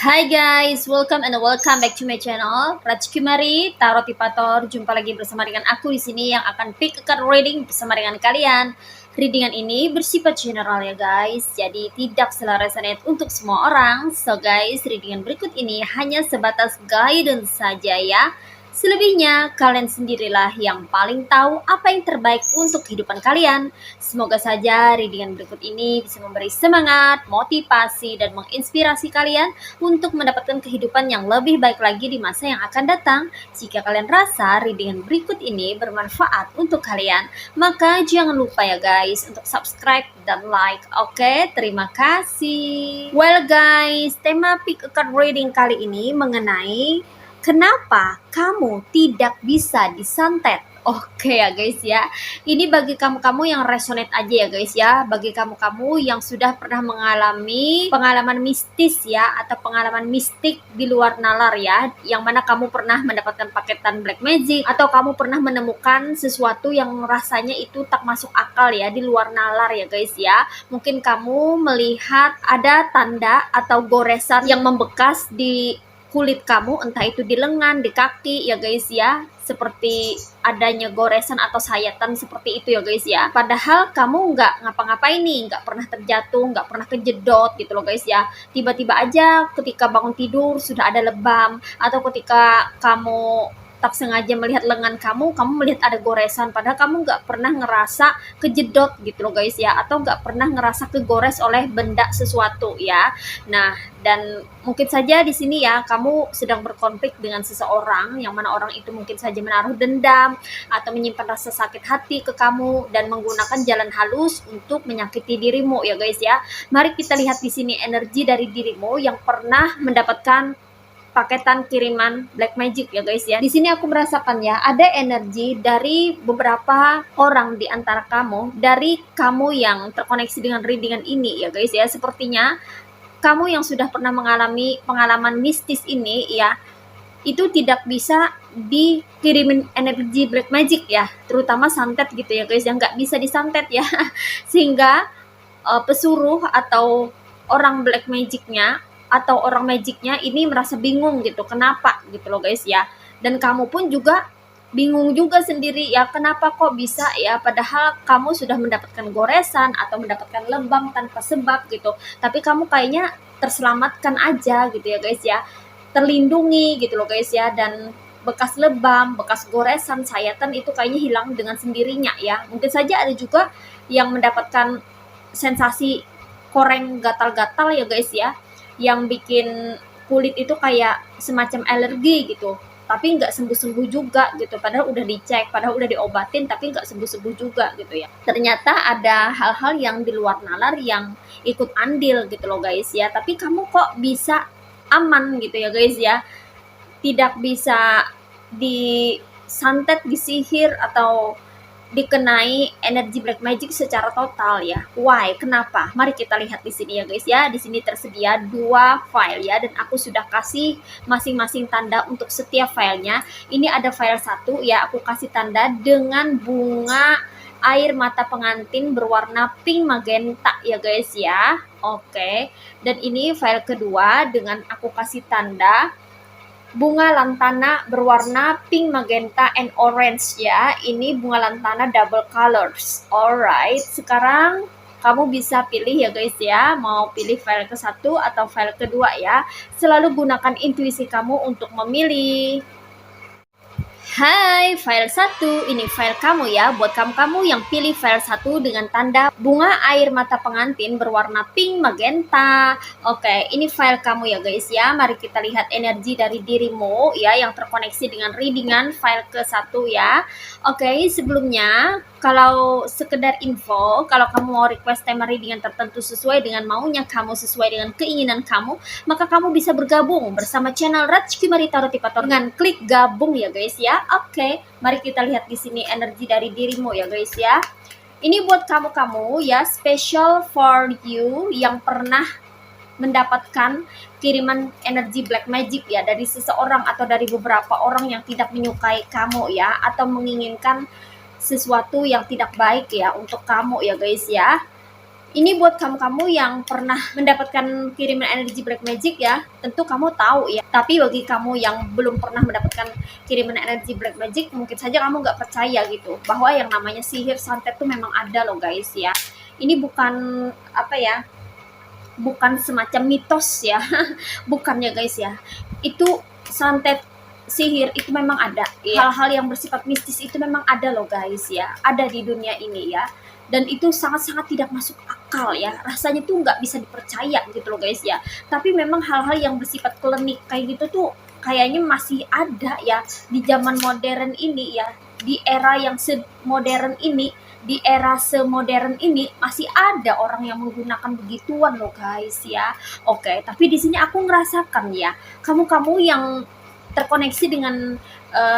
Hai guys, welcome back to my channel. Rajkumari Tarot Tipator. Jumpa lagi bersama dengan aku di sini yang akan pick a card reading bersama dengan kalian. Readingan ini bersifat general ya guys, jadi tidak selalu resonate untuk semua orang. So guys, readingan berikut ini hanya sebatas guidance saja ya. Selebihnya, kalian sendirilah yang paling tahu apa yang terbaik untuk kehidupan kalian. Semoga saja readingan berikut ini bisa memberi semangat, motivasi, dan menginspirasi kalian untuk mendapatkan kehidupan yang lebih baik lagi di masa yang akan datang. Jika kalian rasa readingan berikut ini bermanfaat untuk kalian, maka jangan lupa ya guys untuk subscribe dan like. Oke, terima kasih. Well guys, tema pick a card reading kali ini mengenai kenapa kamu tidak bisa disantet? Oke ya guys ya, ini bagi kamu-kamu yang resonate aja ya guys ya. Bagi kamu-kamu yang sudah pernah mengalami pengalaman mistis ya, atau pengalaman mistik di luar nalar ya, yang mana kamu pernah mendapatkan paketan black magic, atau kamu pernah menemukan sesuatu yang rasanya itu tak masuk akal ya, di luar nalar ya guys ya. Mungkin kamu melihat ada tanda atau goresan yang membekas di kulit kamu, entah itu di lengan, di kaki ya guys ya, seperti adanya goresan atau sayatan seperti itu ya guys ya. Padahal kamu nggak ngapa-ngapain nih, nggak pernah terjatuh, nggak pernah kejedot gitu loh guys ya. Tiba-tiba aja ketika bangun tidur sudah ada lebam, atau ketika kamu tak sengaja melihat lengan kamu melihat ada goresan, padahal kamu nggak pernah ngerasa kejedot gitu loh guys ya, atau nggak pernah ngerasa kegores oleh benda sesuatu ya. Nah, dan mungkin saja di sini ya kamu sedang berkonflik dengan seseorang, yang mana orang itu mungkin saja menaruh dendam atau menyimpan rasa sakit hati ke kamu dan menggunakan jalan halus untuk menyakiti dirimu ya guys ya. Mari kita lihat di sini energi dari dirimu yang pernah mendapatkan paketan kiriman black magic ya guys ya. Di sini aku merasakan ya ada energi dari beberapa orang di antara kamu, dari kamu yang terkoneksi dengan readingan ini ya guys ya. Sepertinya kamu yang sudah pernah mengalami pengalaman mistis ini ya, itu tidak bisa dikirimin energi black magic ya, terutama santet gitu ya guys, yang nggak bisa disantet ya. Sehingga pesuruh atau orang black magicnya atau orang magicnya ini merasa bingung gitu, kenapa gitu loh guys ya. Dan kamu pun juga bingung juga sendiri ya, kenapa kok bisa ya, padahal kamu sudah mendapatkan goresan atau mendapatkan lebam tanpa sebab gitu, tapi kamu kayaknya terselamatkan aja gitu ya guys ya, terlindungi gitu loh guys ya. Dan bekas lebam, bekas goresan, sayatan itu kayaknya hilang dengan sendirinya ya. Mungkin saja ada juga yang mendapatkan sensasi koreng gatal-gatal ya guys ya, yang bikin kulit itu kayak semacam alergi gitu, tapi nggak sembuh-sembuh juga gitu, padahal udah dicek, padahal udah diobatin, tapi nggak sembuh-sembuh juga gitu ya. Ternyata ada hal-hal yang di luar nalar yang ikut andil gitu loh guys ya, tapi kamu kok bisa aman gitu ya guys ya, tidak bisa disantet, disihir, atau dikenai energi black magic secara total ya. Why? Kenapa? Mari kita lihat di sini ya guys ya. Di sini tersedia 2 file ya, dan aku sudah kasih masing-masing tanda untuk setiap filenya. Ini ada file 1 ya, aku kasih tanda dengan bunga air mata pengantin berwarna pink magenta ya guys ya. Oke. Dan ini file kedua dengan aku kasih tanda bunga lantana berwarna pink, magenta, and orange ya. Ini bunga lantana double colors. Alright, sekarang kamu bisa pilih ya guys ya, mau pilih file ke-1 atau file kedua ya. Selalu gunakan intuisi kamu untuk memilih. Hai, file 1, ini file kamu ya. Buat kamu-kamu yang pilih file 1 dengan tanda bunga air mata pengantin berwarna pink magenta. Oke, ini file kamu ya guys ya. Mari kita lihat energi dari dirimu ya, yang terkoneksi dengan readingan file ke-1 ya. Oke, sebelumnya kalau sekedar info, kalau kamu mau request tema readingan tertentu sesuai dengan maunya kamu, sesuai dengan keinginan kamu, maka kamu bisa bergabung bersama channel Rajkumari Tarot Tipator dengan klik gabung ya guys ya. Oke, mari kita lihat di sini energi dari dirimu ya guys ya. Ini buat kamu-kamu ya, special for you yang pernah mendapatkan kiriman energi black magic ya dari seseorang atau dari beberapa orang yang tidak menyukai kamu ya, atau menginginkan sesuatu yang tidak baik ya untuk kamu ya guys ya. Ini buat kamu-kamu yang pernah mendapatkan kiriman energi black magic ya, tentu kamu tahu ya. Tapi bagi kamu yang belum pernah mendapatkan kiriman energi black magic, mungkin saja kamu nggak percaya gitu, bahwa yang namanya sihir santet tuh memang ada loh guys ya. Ini bukan apa ya, bukan semacam mitos ya, bukan ya guys ya. Itu santet sihir itu memang ada. Hal-hal yang bersifat mistis itu memang ada loh guys ya, ada di dunia ini ya. Dan itu sangat-sangat tidak masuk akal ya, rasanya tuh nggak bisa dipercaya gitu loh guys ya. Tapi memang hal-hal yang bersifat klinik kayak gitu tuh kayaknya masih ada ya di zaman modern ini ya, di era yang semodern ini, di era semodern ini masih ada orang yang menggunakan begituan loh guys ya. Oke, tapi di sini aku ngerasakan ya, kamu-kamu yang terkoneksi dengan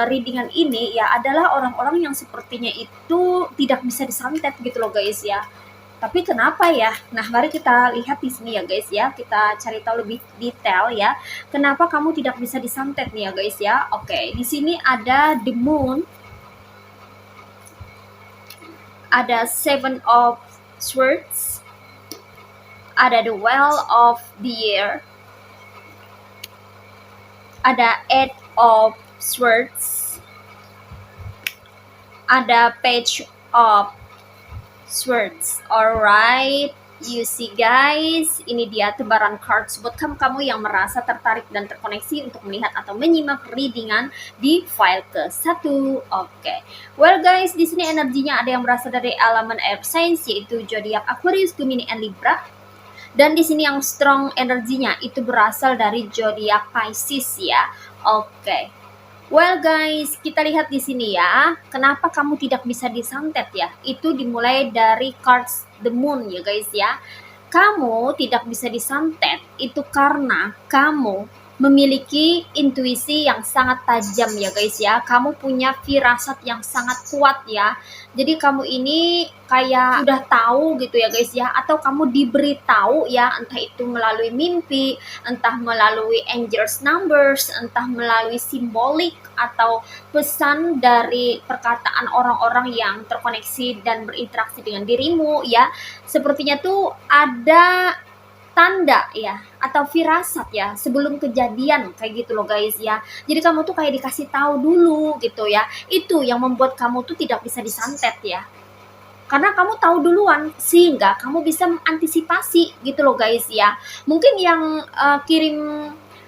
readingan ini ya adalah orang-orang yang sepertinya itu tidak bisa disantet gitu loh guys ya. Tapi kenapa ya? Nah, mari kita lihat di sini ya guys ya. Kita cari tahu lebih detail ya. Kenapa kamu tidak bisa disantet nih ya guys ya? Oke, di sini ada the moon, ada seven of swords, ada the well of the year, ada eight of swords, ada page of swords. Alright, you see guys, ini dia tebaran cards buat kamu yang merasa tertarik dan terkoneksi untuk melihat atau menyimak readingan di file ke-1. Oke. Well guys, di sini energinya ada yang berasal dari elemen air signs yaitu zodiak Aquarius, Gemini, and Libra. Dan di sini yang strong energinya itu berasal dari zodiak Pisces ya. Oke. Well guys, kita lihat di sini ya. Kenapa kamu tidak bisa disantet ya? Itu dimulai dari cards the moon ya guys ya. Kamu tidak bisa disantet itu karena kamu memiliki intuisi yang sangat tajam ya guys ya. Kamu punya firasat yang sangat kuat ya. Jadi kamu ini kayak sudah tahu gitu ya guys ya, atau kamu diberitahu ya, entah itu melalui mimpi, entah melalui angels numbers, entah melalui simbolik atau pesan dari perkataan orang-orang yang terkoneksi dan berinteraksi dengan dirimu ya. Sepertinya tuh ada tanda ya atau firasat ya sebelum kejadian kayak gitu loh guys ya. Jadi kamu tuh kayak dikasih tahu dulu gitu ya. Itu yang membuat kamu tuh tidak bisa disantet ya. Karena kamu tahu duluan sehingga kamu bisa mengantisipasi gitu loh guys ya. Mungkin yang kirim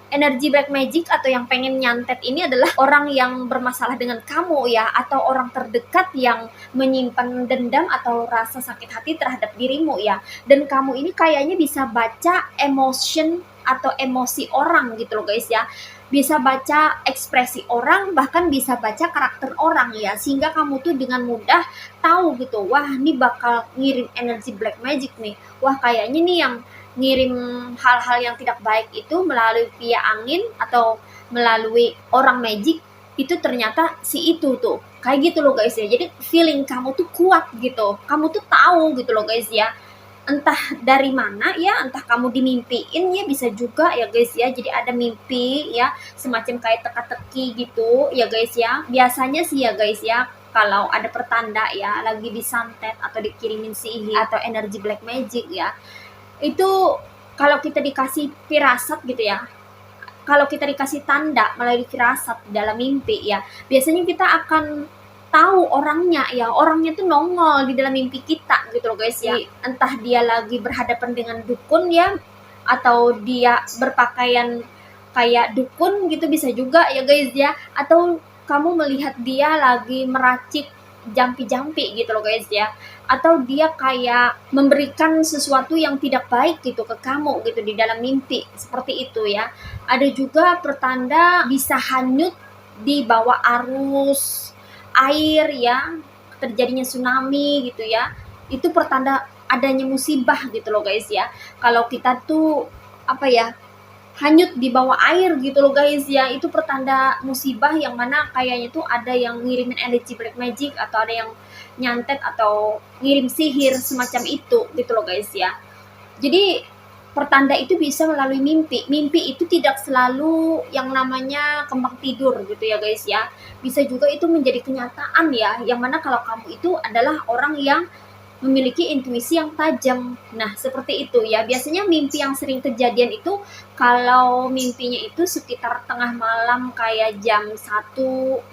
energi black magic atau yang pengen nyantet ini adalah orang yang bermasalah dengan kamu ya, atau orang terdekat yang menyimpan dendam atau rasa sakit hati terhadap dirimu ya. Dan kamu ini kayaknya bisa baca emotion atau emosi orang gitu loh guys ya, bisa baca ekspresi orang, bahkan bisa baca karakter orang ya, sehingga kamu tuh dengan mudah tahu gitu, wah ini bakal ngirim energi black magic nih, wah kayaknya nih yang ngirim hal-hal yang tidak baik itu melalui via angin atau melalui orang magic itu ternyata si itu tuh kayak gitu loh guys ya. Jadi feeling kamu tuh kuat gitu, kamu tuh tahu gitu loh guys ya, entah dari mana ya, entah kamu dimimpiin ya, bisa juga ya guys ya. Jadi ada mimpi ya semacam kayak teka-teki gitu ya guys ya. Biasanya sih ya guys ya, kalau ada pertanda ya lagi disantet atau dikirimin sihir atau energi black magic ya, itu kalau kita dikasih firasat gitu ya, kalau kita dikasih tanda melalui firasat dalam mimpi ya, biasanya kita akan tahu orangnya ya, orangnya tuh nongol di dalam mimpi kita gitu loh guys ya. Entah dia lagi berhadapan dengan dukun ya, atau dia berpakaian kayak dukun gitu, bisa juga ya guys ya, atau kamu melihat dia lagi meracik jampi-jampi gitu loh guys ya, atau dia kayak memberikan sesuatu yang tidak baik gitu ke kamu gitu di dalam mimpi, seperti itu ya. Ada juga pertanda bisa hanyut di bawah arus air ya, terjadinya tsunami gitu ya, itu pertanda adanya musibah gitu loh guys ya. Kalau kita tuh apa ya, hanyut di bawah air gitu loh guys ya, itu pertanda musibah, yang mana kayaknya tuh ada yang ngirimin energi black magic atau ada yang nyantet atau ngirim sihir semacam itu gitu loh guys ya. Jadi pertanda itu bisa melalui mimpi. Mimpi itu tidak selalu yang namanya kembang tidur gitu ya guys ya. Bisa juga itu menjadi kenyataan ya, yang mana kalau kamu itu adalah orang yang memiliki intuisi yang tajam. Nah, seperti itu ya. Biasanya mimpi yang sering kejadian itu kalau mimpinya itu sekitar tengah malam kayak jam 1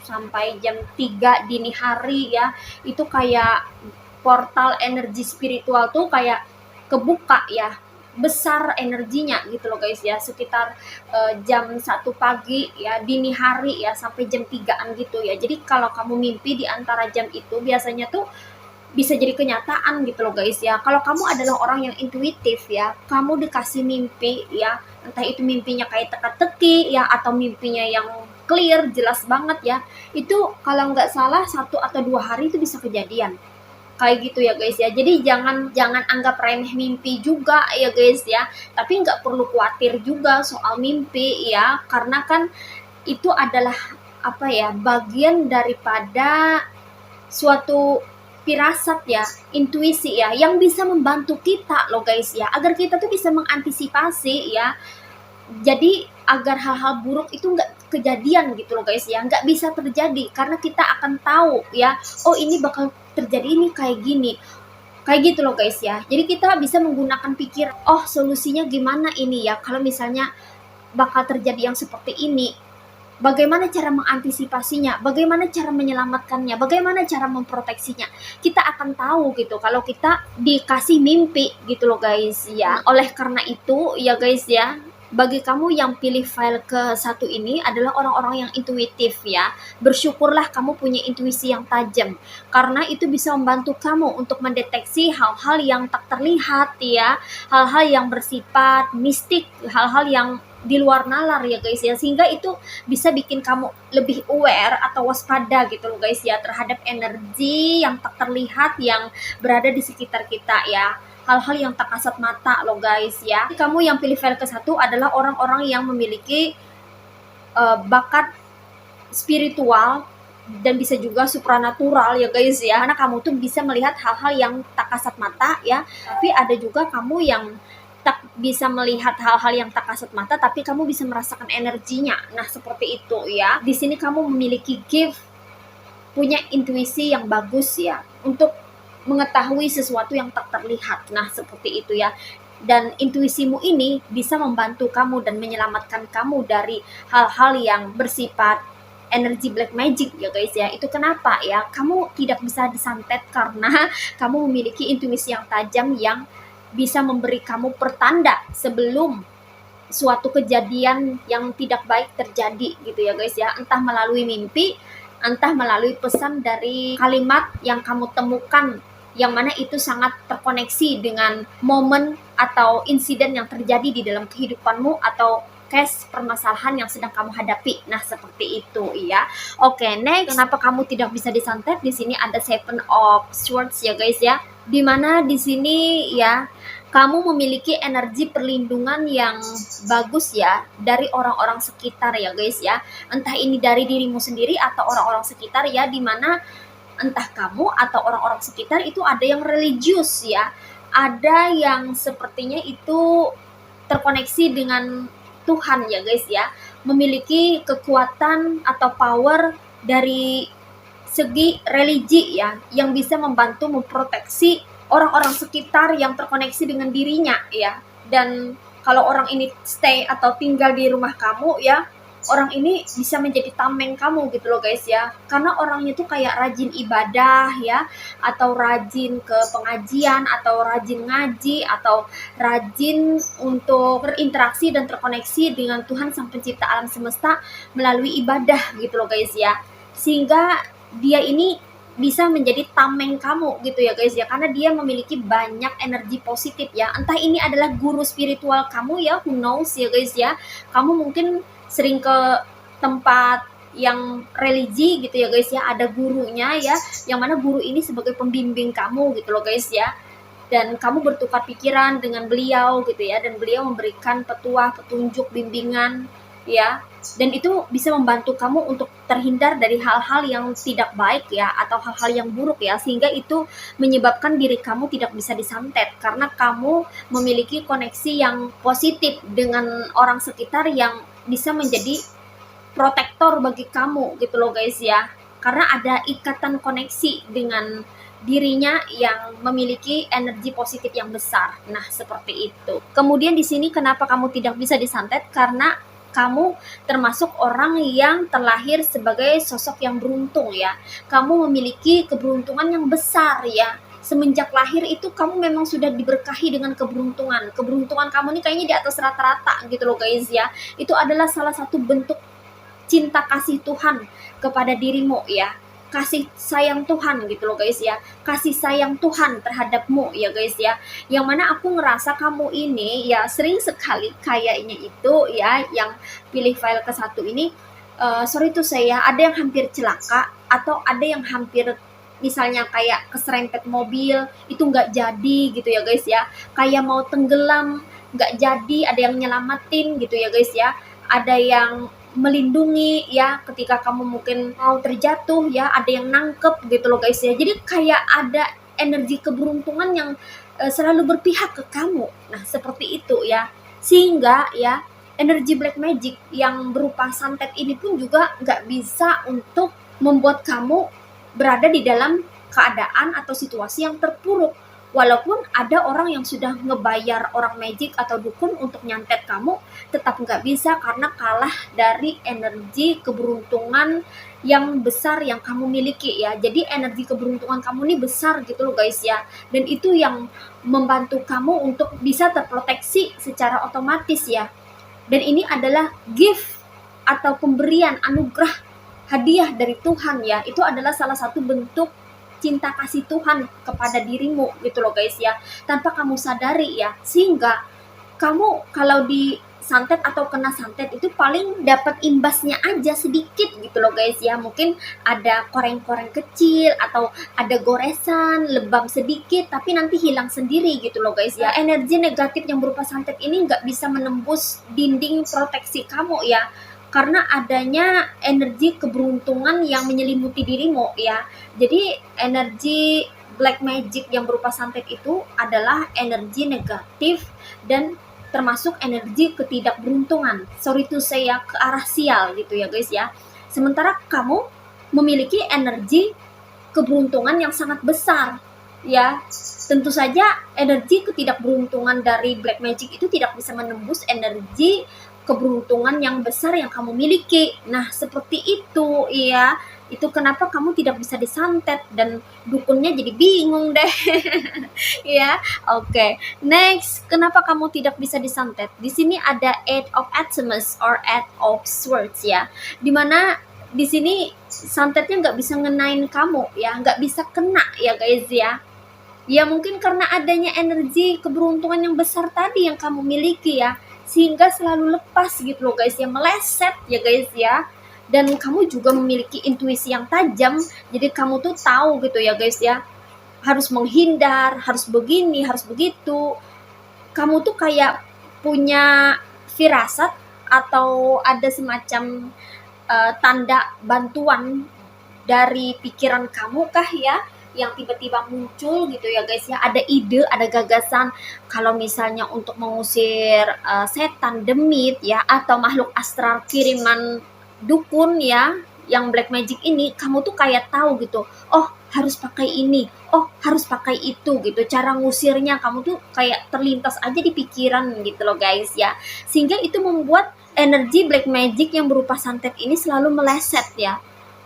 sampai jam 3 dini hari ya. Itu kayak portal energi spiritual tuh kayak kebuka ya, besar energinya gitu loh guys ya, sekitar jam 1 pagi ya, dini hari ya, sampai jam 3-an gitu ya. Jadi kalau kamu mimpi di antara jam itu biasanya tuh bisa jadi kenyataan gitu loh guys ya. Kalau kamu adalah orang yang intuitif ya, kamu dikasih mimpi ya, entah itu mimpinya kayak teka-teki ya, atau mimpinya yang clear, jelas banget ya, itu kalau nggak salah 1 atau 2 hari itu bisa kejadian kayak gitu ya guys ya. Jadi jangan jangan anggap remeh mimpi juga ya guys ya, tapi nggak perlu khawatir juga soal mimpi ya, karena kan itu adalah apa ya, bagian daripada suatu firasat ya, intuisi ya, yang bisa membantu kita loh guys ya, agar kita tuh bisa mengantisipasi ya. Jadi agar hal-hal buruk itu nggak kejadian gitu loh guys ya, nggak bisa terjadi, karena kita akan tahu ya, oh ini bakal terjadi ini kayak gini, kayak gitu loh guys ya. Jadi kita bisa menggunakan pikir, oh solusinya gimana ini ya kalau misalnya bakal terjadi yang seperti ini, bagaimana cara mengantisipasinya, bagaimana cara menyelamatkannya, bagaimana cara memproteksinya. Kita akan tahu gitu kalau kita dikasih mimpi gitu loh guys ya. Oleh karena itu ya guys ya, bagi kamu yang pilih file ke 1 ini adalah orang-orang yang intuitif ya, bersyukurlah kamu punya intuisi yang tajam, karena itu bisa membantu kamu untuk mendeteksi hal-hal yang tak terlihat ya, hal-hal yang bersifat mistik, hal-hal yang di luar nalar ya guys ya, sehingga itu bisa bikin kamu lebih aware atau waspada gitu loh guys ya, terhadap energi yang tak terlihat yang berada di sekitar kita ya, hal-hal yang tak kasat mata loh guys ya. Kamu yang pilih file ke 1 adalah orang-orang yang memiliki bakat spiritual dan bisa juga supranatural ya guys ya, karena kamu tuh bisa melihat hal-hal yang tak kasat mata ya, tapi ada juga kamu yang tak bisa melihat hal-hal yang tak kasat mata, tapi kamu bisa merasakan energinya. Nah, seperti itu ya. Di sini kamu memiliki gift, punya intuisi yang bagus ya, untuk mengetahui sesuatu yang tak terlihat. Nah, seperti itu ya. Dan intuisimu ini bisa membantu kamu dan menyelamatkan kamu dari hal-hal yang bersifat energi black magic ya guys ya. Itu kenapa ya kamu tidak bisa disantet, karena kamu memiliki intuisi yang tajam yang bisa memberi kamu pertanda sebelum suatu kejadian yang tidak baik terjadi gitu ya guys ya, entah melalui mimpi, entah melalui pesan dari kalimat yang kamu temukan, yang mana itu sangat terkoneksi dengan momen atau insiden yang terjadi di dalam kehidupanmu atau case permasalahan yang sedang kamu hadapi. Nah, seperti itu ya. Oke, next, kenapa kamu tidak bisa disantet? Di sini ada 7 of Swords ya guys ya. Dimana di sini ya kamu memiliki energi perlindungan yang bagus ya dari orang-orang sekitar ya guys ya. Entah ini dari dirimu sendiri atau orang-orang sekitar ya, dimana entah kamu atau orang-orang sekitar itu ada yang religius ya, ada yang sepertinya itu terkoneksi dengan Tuhan ya guys ya, memiliki kekuatan atau power dari segi religi ya, yang bisa membantu memproteksi orang-orang sekitar yang terkoneksi dengan dirinya ya. Dan kalau orang ini stay atau tinggal di rumah kamu ya, orang ini bisa menjadi tameng kamu gitu loh guys ya, karena orangnya tuh kayak rajin ibadah ya, atau rajin ke pengajian, atau rajin ngaji, atau rajin untuk berinteraksi dan terkoneksi dengan Tuhan Sang Pencipta alam semesta melalui ibadah gitu loh guys ya, sehingga dia ini bisa menjadi tameng kamu gitu ya guys ya, karena dia memiliki banyak energi positif ya. Entah ini adalah guru spiritual kamu ya, who knows ya guys ya, kamu mungkin sering ke tempat yang religi gitu ya guys ya, ada gurunya ya, yang mana guru ini sebagai pembimbing kamu gitu loh guys ya, dan kamu bertukar pikiran dengan beliau gitu ya, dan beliau memberikan petuah, petunjuk, bimbingan ya, dan itu bisa membantu kamu untuk terhindar dari hal-hal yang tidak baik ya, atau hal-hal yang buruk ya, sehingga itu menyebabkan diri kamu tidak bisa disantet, karena kamu memiliki koneksi yang positif dengan orang sekitar yang bisa menjadi protektor bagi kamu gitu loh guys ya, karena ada ikatan koneksi dengan dirinya yang memiliki energi positif yang besar. Nah, seperti itu. Kemudian di sini kenapa kamu tidak bisa disantet? Karena kamu termasuk orang yang terlahir sebagai sosok yang beruntung ya. Kamu memiliki keberuntungan yang besar ya. Semenjak lahir itu kamu memang sudah diberkahi dengan keberuntungan. Keberuntungan kamu ini kayaknya di atas rata-rata gitu loh guys ya. Itu adalah salah satu bentuk cinta kasih Tuhan kepada dirimu ya, kasih sayang Tuhan gitu loh guys ya, kasih sayang Tuhan terhadapmu ya guys ya, yang mana aku ngerasa kamu ini ya sering sekali kayaknya itu ya yang pilih file ke-1 ini, sorry tuh saya ada yang hampir celaka atau ada yang hampir misalnya kayak keserempet mobil itu nggak jadi gitu ya guys ya, kayak mau tenggelam nggak jadi, ada yang nyelamatin gitu ya guys ya, ada yang melindungi ya ketika kamu mungkin mau terjatuh ya, ada yang nangkep gitu loh guys ya. Jadi kayak ada energi keberuntungan yang selalu berpihak ke kamu. Nah, seperti itu ya. Sehingga ya energi black magic yang berupa santet ini pun juga nggak bisa untuk membuat kamu berada di dalam keadaan atau situasi yang terpuruk. Walaupun ada orang yang sudah ngebayar orang magic atau dukun untuk nyantet kamu, tetap nggak bisa karena kalah dari energi keberuntungan yang besar yang kamu miliki ya. Jadi energi keberuntungan kamu ini besar gitu loh guys ya. Dan itu yang membantu kamu untuk bisa terproteksi secara otomatis ya. Dan ini adalah gift atau pemberian anugerah hadiah dari Tuhan ya. Itu adalah salah satu bentuk cinta kasih Tuhan kepada dirimu gitu loh guys ya, tanpa kamu sadari ya, sehingga kamu kalau di santet atau kena santet itu paling dapat imbasnya aja sedikit gitu loh guys ya, mungkin ada koreng-koreng kecil atau ada goresan lebam sedikit tapi nanti hilang sendiri gitu loh guys ya. Energi negatif yang berupa santet ini nggak bisa menembus dinding proteksi kamu ya, karena adanya energi keberuntungan yang menyelimuti dirimu ya. Jadi energi black magic yang berupa santet itu adalah energi negatif dan termasuk energi ketidakberuntungan. Sorry to say ya, ke arah sial gitu ya guys ya. Sementara kamu memiliki energi keberuntungan yang sangat besar ya. Tentu saja energi ketidakberuntungan dari black magic itu tidak bisa menembus energi keberuntungan yang besar yang kamu miliki. Nah, seperti itu ya. Itu kenapa kamu tidak bisa disantet dan dukunnya jadi bingung deh. Ya, oke. Next, kenapa kamu tidak bisa disantet? Di sini ada Eight of Artemis or Eight of Swords ya. Dimana di sini santetnya nggak bisa ngenain kamu ya, nggak bisa kena ya guys ya. Ya mungkin karena adanya energi keberuntungan yang besar tadi yang kamu miliki ya, sehingga selalu lepas gitu loh guys ya, meleset ya guys ya. Dan kamu juga memiliki intuisi yang tajam, jadi kamu tuh tahu gitu ya guys ya, harus menghindar, harus begini, harus begitu. Kamu tuh kayak punya firasat atau ada semacam tanda bantuan dari pikiran kamu kah ya, yang tiba-tiba muncul gitu ya guys ya, ada ide, ada gagasan kalau misalnya untuk mengusir setan, demit ya, atau makhluk astral kiriman dukun ya, yang black magic ini, kamu tuh kayak tahu gitu, oh harus pakai ini, oh harus pakai itu gitu, cara ngusirnya kamu tuh kayak terlintas aja di pikiran gitu loh guys ya, sehingga itu membuat energi black magic yang berupa santet ini selalu meleset ya,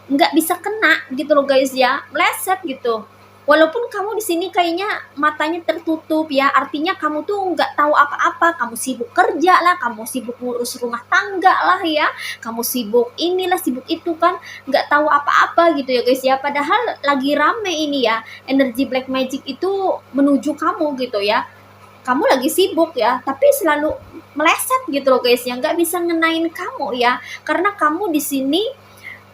nggak bisa kena gitu loh guys ya, meleset gitu. Walaupun kamu di sini kayaknya matanya tertutup ya, artinya kamu tuh nggak tahu apa-apa, kamu sibuk kerja lah, kamu sibuk ngurus rumah tangga lah ya, kamu sibuk inilah, sibuk itu kan, nggak tahu apa-apa gitu ya guys ya. Padahal lagi rame ini ya, energi black magic itu menuju kamu gitu ya. Kamu lagi sibuk ya, tapi selalu meleset gitu loh guys ya, nggak bisa ngenain kamu ya, karena kamu di sini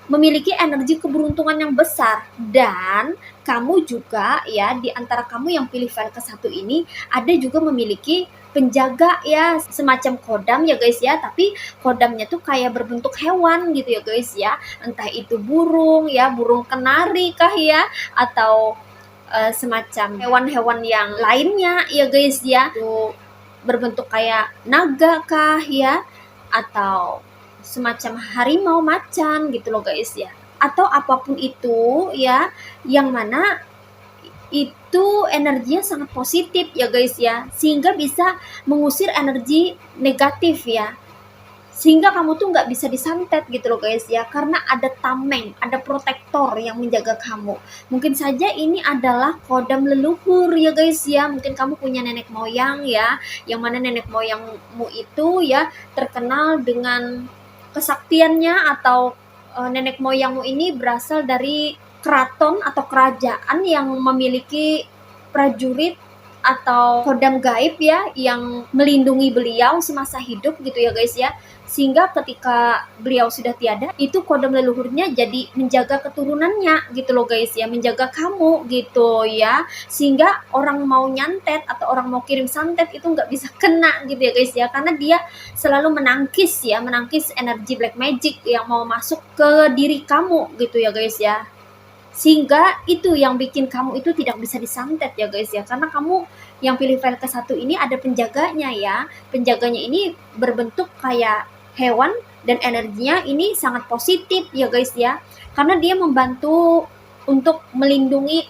memiliki energi keberuntungan yang besar. Dan kamu juga ya, di antara kamu yang pilih file ke-1 ini, ada juga memiliki penjaga ya, semacam kodam ya guys ya, tapi kodamnya tuh kayak berbentuk hewan gitu ya guys ya, entah itu burung ya, burung kenari kah ya, atau semacam hewan-hewan yang lainnya ya guys ya, tuh berbentuk kayak naga kah ya, atau semacam harimau macan gitu loh guys ya, atau apapun itu ya, yang mana itu energinya sangat positif ya guys ya, sehingga bisa mengusir energi negatif ya, sehingga kamu tuh nggak bisa disantet gitu loh guys ya, karena ada tameng, ada protektor yang menjaga kamu. Mungkin saja ini adalah kodam leluhur ya guys ya, mungkin kamu punya nenek moyang ya, yang mana nenek moyangmu itu ya terkenal dengan kesaktiannya, atau nenek moyangmu ini berasal dari keraton atau kerajaan yang memiliki prajurit atau kodam gaib ya, yang melindungi beliau semasa hidup gitu ya guys ya, sehingga ketika beliau sudah tiada, itu kodam leluhurnya jadi menjaga keturunannya gitu loh guys ya, menjaga kamu gitu ya, sehingga orang mau nyantet atau orang mau kirim santet itu nggak bisa kena gitu ya guys ya, karena dia selalu menangkis energi black magic yang mau masuk ke diri kamu gitu ya guys ya, sehingga itu yang bikin kamu itu tidak bisa disantet ya guys ya, karena kamu yang pilih file ke-1 ini ada penjaganya ya. Penjaganya ini berbentuk kayak hewan dan energinya ini sangat positif ya guys ya, karena dia membantu untuk melindungi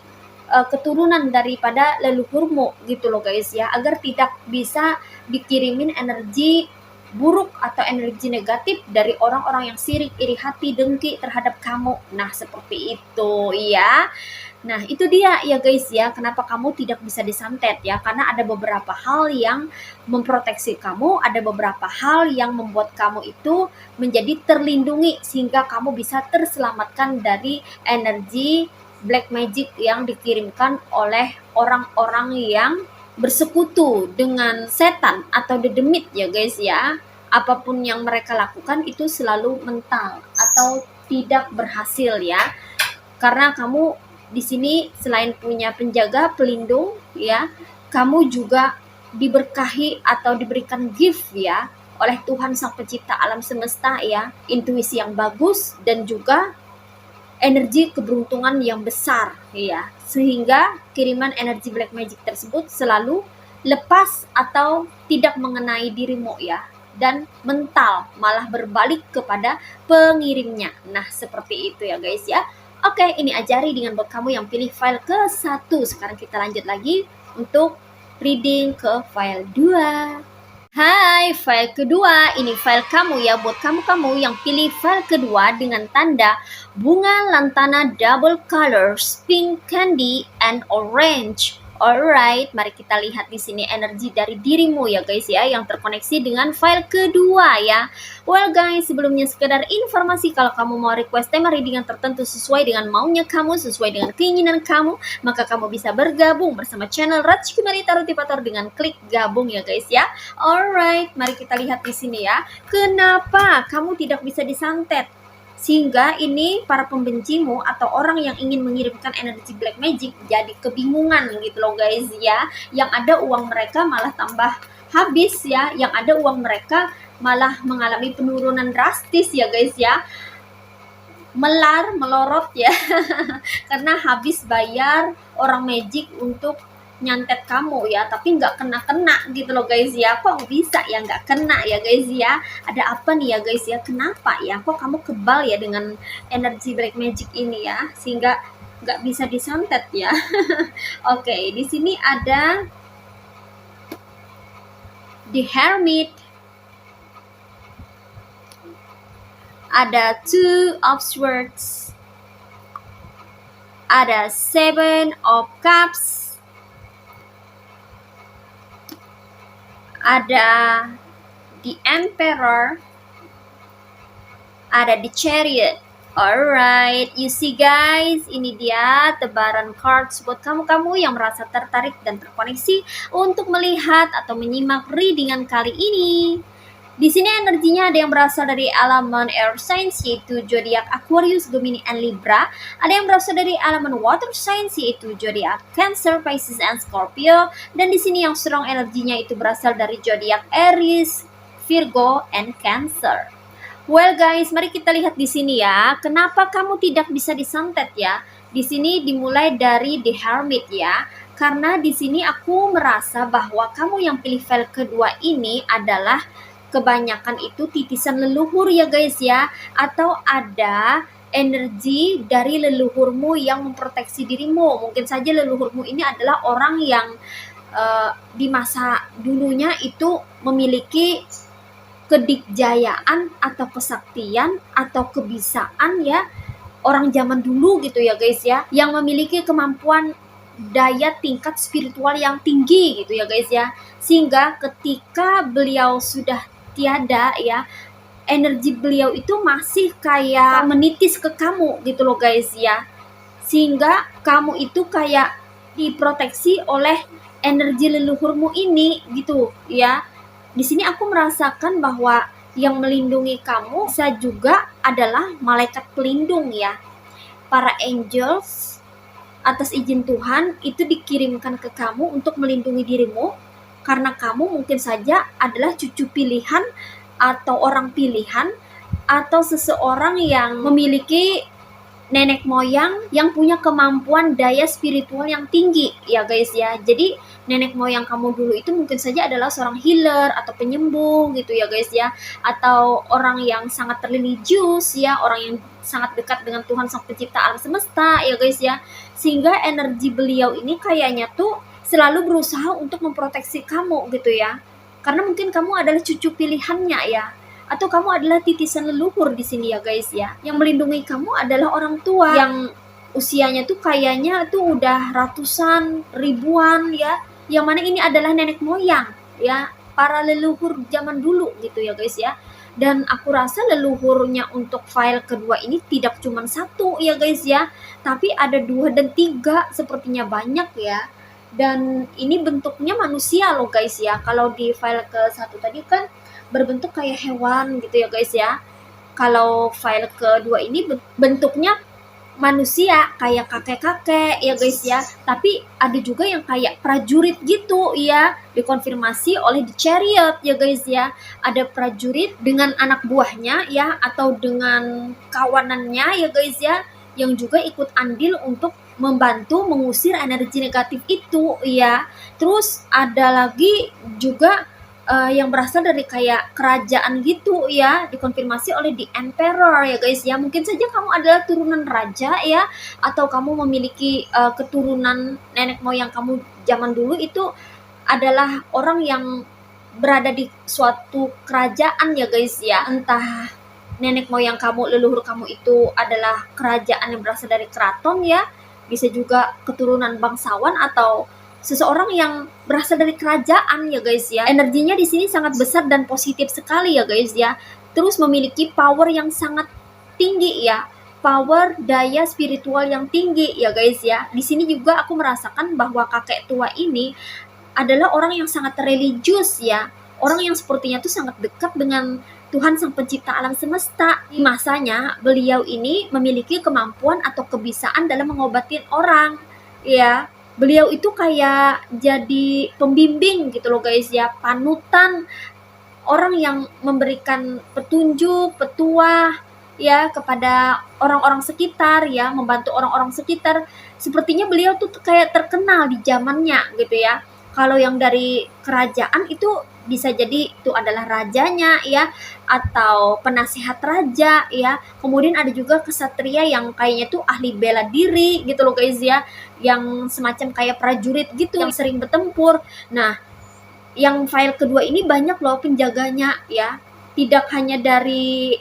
keturunan daripada leluhurmu gitu loh guys ya, agar tidak bisa dikirimin energi buruk atau energi negatif dari orang-orang yang sirik, iri hati, dengki terhadap kamu. Nah, seperti itu ya. Nah, itu dia ya guys ya, kenapa kamu tidak bisa disantet ya, karena ada beberapa hal yang memproteksi kamu, ada beberapa hal yang membuat kamu itu menjadi terlindungi, sehingga kamu bisa terselamatkan dari energi black magic yang dikirimkan oleh orang-orang yang bersekutu dengan setan atau dedemit ya guys ya. Apapun yang mereka lakukan itu selalu mental atau tidak berhasil ya, karena kamu di sini selain punya penjaga pelindung ya, kamu juga diberkahi atau diberikan gift ya oleh Tuhan Sang Pencipta alam semesta ya, intuisi yang bagus dan juga energi keberuntungan yang besar ya, sehingga kiriman energi black magic tersebut selalu lepas atau tidak mengenai dirimu ya, dan mental malah berbalik kepada pengirimnya. Nah, seperti itu ya guys ya. Oke, ini aja readingan buat kamu yang pilih file ke-1. Sekarang kita lanjut lagi untuk reading ke file 2. Hai, file kedua, ini file kamu ya, buat kamu yang pilih file kedua dengan tanda bunga lantana double colors, pink candy, and orange. Alright, mari kita lihat di sini energi dari dirimu ya guys ya, yang terkoneksi dengan file kedua ya. Well guys, sebelumnya sekedar informasi, kalau kamu mau request tema readingan tertentu sesuai dengan maunya kamu, sesuai dengan keinginan kamu, maka kamu bisa bergabung bersama channel Rajkumari Tarot Tipator dengan klik gabung ya guys ya. Alright, mari kita lihat di sini ya. Kenapa kamu tidak bisa disantet? Sehingga ini para pembencimu atau orang yang ingin mengirimkan energi black magic jadi kebingungan gitu loh guys ya. Yang ada uang mereka malah tambah habis ya, yang ada uang mereka malah mengalami penurunan drastis ya guys ya. Melorot ya. Karena habis bayar orang magic untuk nyantet kamu ya, tapi nggak kena gitu loh guys ya. Kok bisa ya nggak kena ya guys ya, ada apa nih ya guys ya, kenapa ya kok kamu kebal ya dengan energi black magic ini ya, sehingga nggak bisa disantet ya. Oke, di sini ada The Hermit, ada Two of Swords, ada Seven of Cups, ada The Emperor, ada The Chariot. Alright, you see guys, ini dia tebaran cards buat kamu yang merasa tertarik dan terkoneksi untuk melihat atau menyimak readingan kali ini. Di sini energinya ada yang berasal dari elemen air signs yaitu zodiak Aquarius, Gemini, and Libra. Ada yang berasal dari elemen water signs yaitu zodiak Cancer, Pisces, and Scorpio. Dan di sini yang strong energinya itu berasal dari zodiak Aries, Virgo, and Cancer. Well guys, mari kita lihat di sini ya. Kenapa kamu tidak bisa disantet ya? Di sini dimulai dari The Hermit ya. Karena di sini aku merasa bahwa kamu yang pilih file kedua ini adalah kebanyakan itu titisan leluhur ya guys ya, atau ada energi dari leluhurmu yang memproteksi dirimu. Mungkin saja leluhurmu ini adalah orang yang di masa dulunya itu memiliki kedikjayaan atau kesaktian atau kebisaan ya, orang zaman dulu gitu ya guys ya, yang memiliki kemampuan daya tingkat spiritual yang tinggi gitu ya guys ya, sehingga ketika beliau sudah tiada ya, energi beliau itu masih kayak menitis ke kamu gitu loh guys ya, sehingga kamu itu kayak diproteksi oleh energi leluhurmu ini gitu ya. Di sini aku merasakan bahwa yang melindungi kamu bisa juga adalah malaikat pelindung ya. Para angels atas izin Tuhan itu dikirimkan ke kamu untuk melindungi dirimu, karena kamu mungkin saja adalah cucu pilihan atau orang pilihan atau seseorang yang memiliki nenek moyang yang punya kemampuan daya spiritual yang tinggi ya guys ya. Jadi nenek moyang kamu dulu itu mungkin saja adalah seorang healer atau penyembuh gitu ya guys ya, atau orang yang sangat religius ya, orang yang sangat dekat dengan Tuhan Sang Pencipta alam semesta ya guys ya, sehingga energi beliau ini kayaknya tuh selalu berusaha untuk memproteksi kamu gitu ya, karena mungkin kamu adalah cucu pilihannya ya, atau kamu adalah titisan leluhur di sini ya guys ya. Yang melindungi kamu adalah orang tua yang usianya tuh kayaknya tuh udah ratusan, ribuan ya. Yang mana ini adalah nenek moyang ya, para leluhur zaman dulu gitu ya guys ya. Dan aku rasa leluhurnya untuk file kedua ini tidak cuma satu ya guys ya, tapi ada 2 dan 3, sepertinya banyak ya. Dan ini bentuknya manusia loh guys ya. Kalau di file ke satu tadi kan berbentuk kayak hewan gitu ya guys ya. Kalau file kedua ini bentuknya manusia kayak kakek-kakek ya guys ya, tapi ada juga yang kayak prajurit gitu ya, dikonfirmasi oleh The Chariot ya guys ya. Ada prajurit dengan anak buahnya ya, atau dengan kawanannya ya guys ya, yang juga ikut andil untuk membantu mengusir energi negatif itu ya. Terus ada lagi juga yang berasal dari kayak kerajaan gitu ya, dikonfirmasi oleh The Emperor ya guys ya. Mungkin saja kamu adalah turunan raja ya, atau kamu memiliki keturunan nenek moyang kamu zaman dulu itu adalah orang yang berada di suatu kerajaan ya guys ya. Entah nenek moyang kamu, leluhur kamu itu adalah kerajaan yang berasal dari keraton ya, bisa juga keturunan bangsawan atau seseorang yang berasal dari kerajaan ya guys ya. Energinya di sini sangat besar dan positif sekali ya guys ya. Terus memiliki power yang sangat tinggi ya. Power daya spiritual yang tinggi ya guys ya. Di sini juga aku merasakan bahwa kakek tua ini adalah orang yang sangat religius ya. Orang yang sepertinya tuh sangat dekat dengan Tuhan Sang Pencipta alam semesta. Di masanya beliau ini memiliki kemampuan atau kebisaan dalam mengobati orang ya. Beliau itu kayak jadi pembimbing gitu loh guys ya, panutan, orang yang memberikan petunjuk, petuah ya kepada orang-orang sekitar ya, membantu orang-orang sekitar. Sepertinya beliau tuh kayak terkenal di zamannya gitu ya. Kalau yang dari kerajaan itu bisa jadi itu adalah rajanya ya, atau penasihat raja ya. Kemudian ada juga kesatria yang kayaknya tuh ahli bela diri gitu loh guys ya, yang semacam kayak prajurit gitu yang sering bertempur. Nah, yang file kedua ini banyak loh penjaganya ya, tidak hanya dari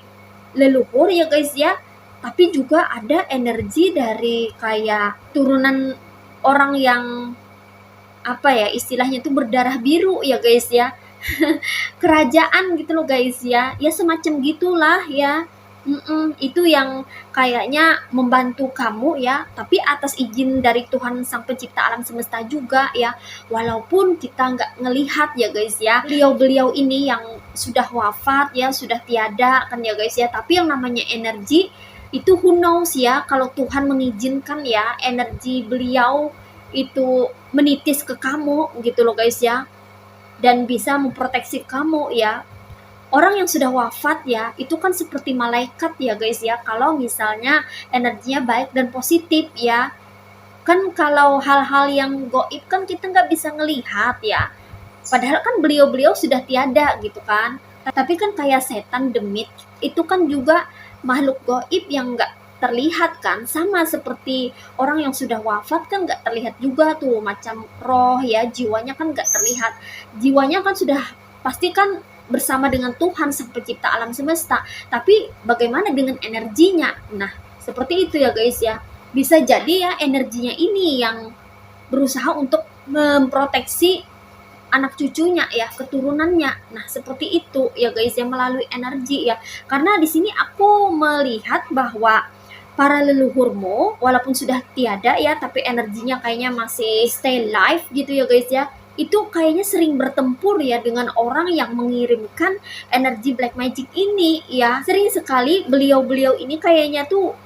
leluhur ya guys ya, tapi juga ada energi dari kayak turunan orang yang apa ya istilahnya tuh berdarah biru ya guys ya. Kerajaan gitu loh guys ya, ya semacam gitulah ya. Itu yang kayaknya membantu kamu ya, tapi atas izin dari Tuhan Sang Pencipta alam semesta juga ya. Walaupun kita nggak ngelihat ya guys ya, beliau-beliau ini yang sudah wafat ya, sudah tiada kan ya guys ya, tapi yang namanya energi itu who knows ya, kalau Tuhan mengizinkan ya energi beliau itu menitis ke kamu gitu loh guys ya, dan bisa memproteksi kamu ya. Orang yang sudah wafat ya, itu kan seperti malaikat ya guys ya, kalau misalnya energinya baik dan positif ya. Kan kalau hal-hal yang goib kan kita nggak bisa ngelihat ya, padahal kan beliau-beliau sudah tiada gitu kan. Tapi kan kayak setan demit, itu kan juga makhluk goib yang nggak terlihat kan, sama seperti orang yang sudah wafat kan nggak terlihat juga tuh, macam roh ya, jiwanya kan nggak terlihat. Jiwanya kan sudah pasti kan bersama dengan Tuhan Sang Pencipta alam semesta, tapi bagaimana dengan energinya? Nah, seperti itu ya guys ya. Bisa jadi ya energinya ini yang berusaha untuk memproteksi anak cucunya ya, keturunannya. Nah, seperti itu ya guys ya, melalui energi ya. Karena di sini aku melihat bahwa para leluhurmu walaupun sudah tiada ya, tapi energinya kayaknya masih stay live gitu ya guys ya. Itu kayaknya sering bertempur ya dengan orang yang mengirimkan energi black magic ini ya. Sering sekali beliau-beliau ini kayaknya tuh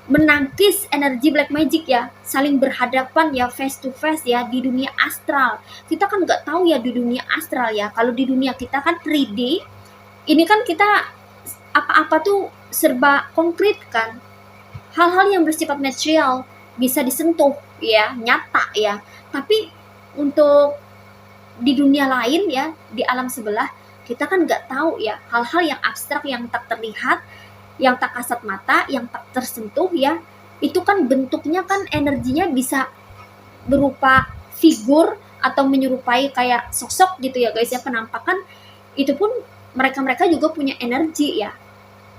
menangkis energi black magic ya, saling berhadapan ya, face to face ya, di dunia astral. Kita kan nggak tahu ya di dunia astral ya, kalau di dunia kita kan 3D, ini kan kita apa-apa tuh serba konkret kan, hal-hal yang bersifat material bisa disentuh ya, nyata ya. Tapi untuk di dunia lain ya, di alam sebelah, kita kan nggak tahu ya, hal-hal yang abstrak yang tak terlihat, yang tak kasat mata, yang tak tersentuh ya, itu kan bentuknya kan energinya bisa berupa figur atau menyerupai kayak sosok gitu ya guys ya, penampakan. Itu pun mereka-mereka juga punya energi ya.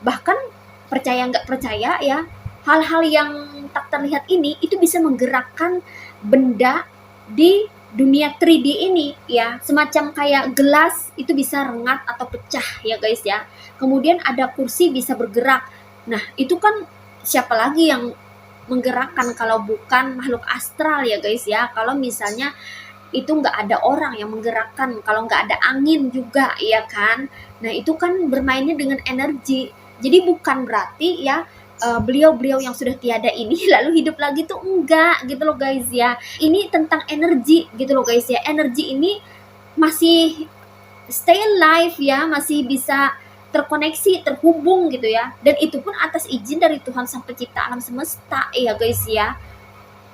Bahkan percaya nggak percaya ya, hal-hal yang tak terlihat ini itu bisa menggerakkan benda di dunia 3D ini ya, semacam kayak gelas itu bisa rengat atau pecah ya guys ya. Kemudian ada kursi bisa bergerak. Nah, itu kan siapa lagi yang menggerakkan kalau bukan makhluk astral ya guys ya. Kalau misalnya itu nggak ada orang yang menggerakkan, kalau nggak ada angin juga ya kan. Nah, itu kan bermainnya dengan energi. Jadi bukan berarti ya beliau-beliau yang sudah tiada ini lalu hidup lagi tuh, enggak gitu loh guys ya. Ini tentang energi gitu loh guys ya. Energi ini masih stay alive ya, masih bisa terkoneksi, terhubung gitu ya. Dan itu pun atas izin dari Tuhan Sang Pencipta alam semesta ya guys ya.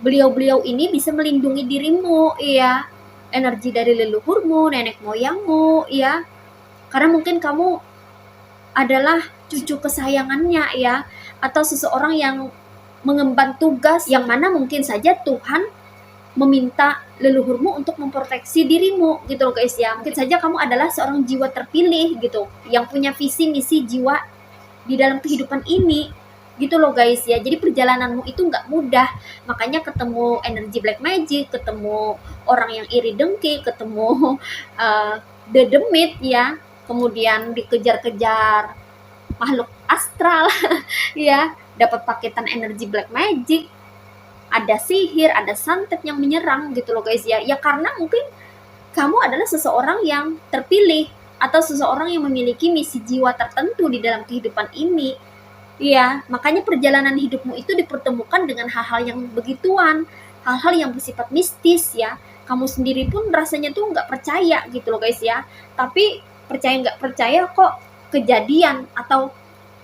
Beliau-beliau ini bisa melindungi dirimu ya, energi dari leluhurmu, nenek moyangmu ya. Karena mungkin kamu adalah cucu kesayangannya ya, atau seseorang yang mengemban tugas yang mana mungkin saja Tuhan meminta leluhurmu untuk memproteksi dirimu gitu loh guys ya. Mungkin saja kamu adalah seorang jiwa terpilih gitu, yang punya visi misi jiwa di dalam kehidupan ini gitu loh guys ya. Jadi perjalananmu itu nggak mudah, makanya ketemu energi black magic, ketemu orang yang iri dengki, ketemu dedemit ya, kemudian dikejar-kejar makhluk astral ya, dapat paketan energi black magic, ada sihir, ada santet yang menyerang gitu loh guys ya. Ya karena mungkin kamu adalah seseorang yang terpilih atau seseorang yang memiliki misi jiwa tertentu di dalam kehidupan ini. Ya, makanya perjalanan hidupmu itu dipertemukan dengan hal-hal yang begituan, hal-hal yang bersifat mistis ya. Kamu sendiri pun rasanya tuh nggak percaya gitu loh guys ya. Tapi percaya nggak percaya kok kejadian atau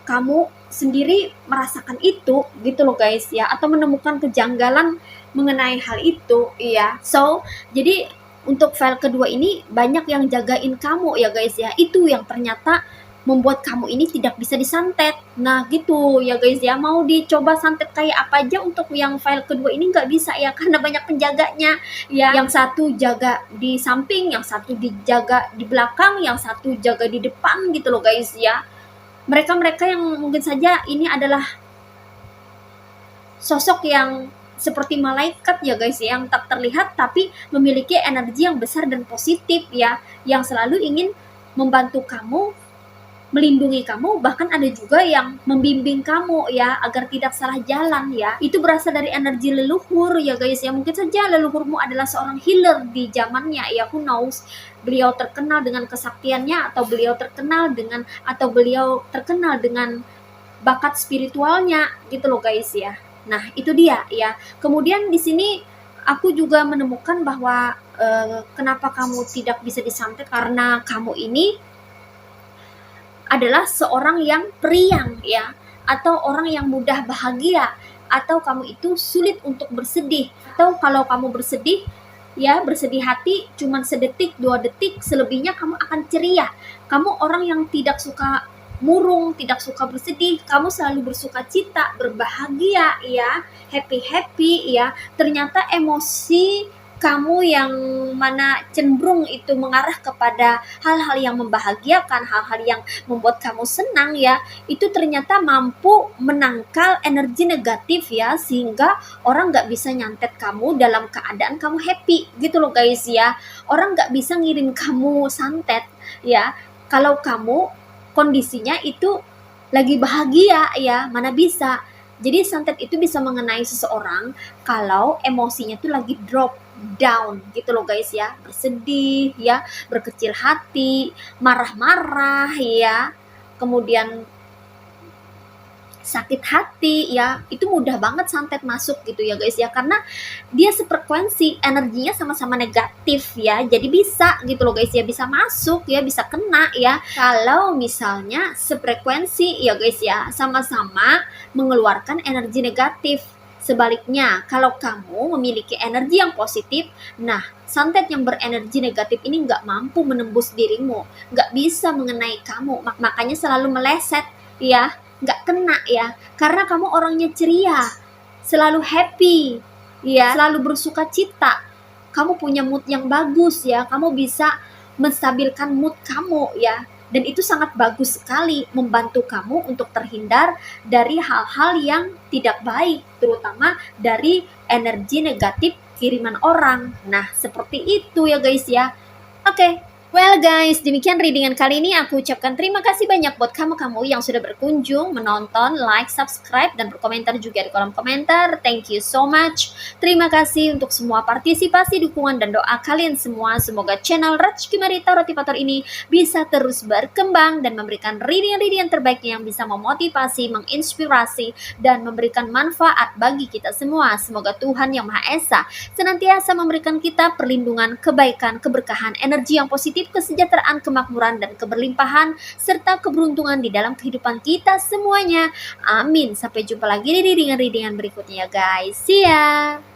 kamu sendiri merasakan itu gitu loh guys ya, atau menemukan kejanggalan mengenai hal itu ya. So, jadi untuk file kedua ini banyak yang jagain kamu ya guys ya. Itu yang ternyata membuat kamu ini tidak bisa disantet. Nah gitu ya guys ya, mau dicoba santet kayak apa aja untuk yang file kedua ini nggak bisa ya, karena banyak penjaganya ya. Yang satu jaga di samping, yang satu dijaga di belakang, yang satu jaga di depan gitu loh guys ya. Mereka-mereka yang mungkin saja ini adalah sosok yang seperti malaikat ya guys ya, yang tak terlihat tapi memiliki energi yang besar dan positif ya, yang selalu ingin membantu kamu, melindungi kamu, bahkan ada juga yang membimbing kamu ya agar tidak salah jalan ya. Itu berasal dari energi leluhur ya guys ya. Mungkin saja leluhurmu adalah seorang healer di zamannya ya, who knows. Beliau terkenal dengan kesaktiannya, atau beliau terkenal dengan bakat spiritualnya gitu loh guys ya. Nah, itu dia ya. Kemudian di sini aku juga menemukan bahwa kenapa kamu tidak bisa disantet, karena kamu ini adalah seorang yang periang ya, atau orang yang mudah bahagia, atau kamu itu sulit untuk bersedih, atau kalau kamu bersedih ya, bersedih hati cuman sedetik 2 detik, selebihnya kamu akan ceria. Kamu orang yang tidak suka murung, tidak suka bersedih, kamu selalu bersuka cita, berbahagia ya, happy ya. Ternyata emosi kamu yang mana cenderung itu mengarah kepada hal-hal yang membahagiakan, hal-hal yang membuat kamu senang ya, itu ternyata mampu menangkal energi negatif ya, sehingga orang nggak bisa nyantet kamu dalam keadaan kamu happy gitu loh guys ya. Orang nggak bisa ngirim kamu santet ya, kalau kamu kondisinya itu lagi bahagia ya, mana bisa. Jadi santet itu bisa mengenai seseorang kalau emosinya tuh lagi drop down gitu loh guys ya, bersedih ya, berkecil hati, marah-marah ya, kemudian sakit hati ya, itu mudah banget santet masuk gitu ya guys ya, karena dia sefrekuensi, energinya sama-sama negatif ya, jadi bisa gitu loh guys ya, bisa masuk ya, bisa kena ya, kalau misalnya sefrekuensi ya guys ya, sama-sama mengeluarkan energi negatif. Sebaliknya, kalau kamu memiliki energi yang positif, nah santet yang berenergi negatif ini nggak mampu menembus dirimu, nggak bisa mengenai kamu, makanya selalu meleset ya, nggak kena ya, karena kamu orangnya ceria, selalu happy ya, selalu bersuka cita, kamu punya mood yang bagus ya, kamu bisa menstabilkan mood kamu ya, dan itu sangat bagus sekali membantu kamu untuk terhindar dari hal-hal yang tidak baik, terutama dari energi negatif kiriman orang. Nah seperti itu ya guys ya. Oke. Well guys, demikian readingan kali ini. Aku ucapkan terima kasih banyak buat kamu-kamu yang sudah berkunjung, menonton, like, subscribe, dan berkomentar juga di kolom komentar. Thank you so much. Terima kasih untuk semua partisipasi, dukungan, dan doa kalian semua. Semoga channel Rajkumari Tarot Tipator ini bisa terus berkembang dan memberikan readingan-readingan terbaiknya yang bisa memotivasi, menginspirasi, dan memberikan manfaat bagi kita semua. Semoga Tuhan Yang Maha Esa senantiasa memberikan kita perlindungan, kebaikan, keberkahan, energi yang positif, kesejahteraan, kemakmuran, dan keberlimpahan, serta keberuntungan di dalam kehidupan kita semuanya. Amin. Sampai jumpa lagi di readingan-readingan berikutnya ya guys. See ya!